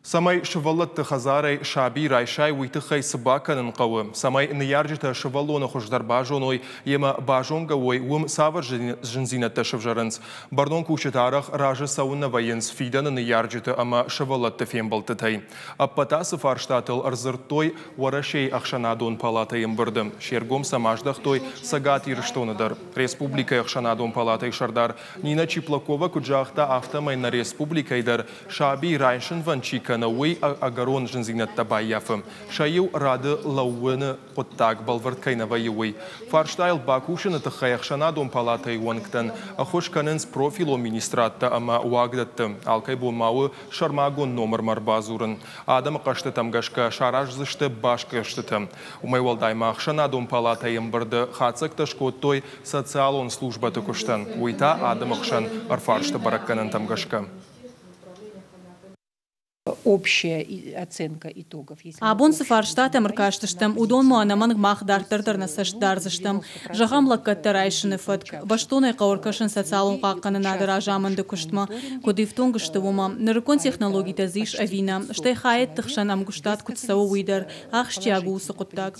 Самай шываллатты хазарай шаби райшай уйтыхай сыбаканын қауы. Самай ныяржыта шываллоны хождар бажоной, ема бажонга ой ум савар жынзинатты шывжарынс. Бардон кучетарах ражы сауынна вайынс фиданы ныяржыта ама шываллатты фембалтытай. Аппатасы фарштатыл арзыртой варашей ахшанадон палатайым бырды. Шергом самаждахтой сагат ирыштоныдар. Республика ахшанадон палатай шардар. Нина Чиплакова куджахта автомай на республикайдар шаби райшын ванчика на уй агарон жынзинат табайяфым. Шайю рады лауыны поттак балварткайна вайуй. Фарштайл бакушыны тахаяхшана дом палатай уанктан. Ахошканынс профило министратта ама уагдатты. Алкай болмауы шармагон номер марбазурын. Адам қашты тамгашка шараж зышты башка штытым. Умайвалдайма ахшана дом палатайым бырды хацак той социалон служба тыкуштан. Уйта адам ахшан арфаршты баракканын тамгашка. Общая оценка итогов. Абон сафарштат амркаштыштым, удон муанаман махдарттырдырны саштарзыштым, жағам лаккаттарайшыны фытк, баштонай қауыркашын социалон қаққаны надыр ажамынды күштма, кодифтон гыштывума, ныркон технологита зиш авина, штай хайет тықшан амгуштат күтсауы уйдар, ақшчиагу сықыттак.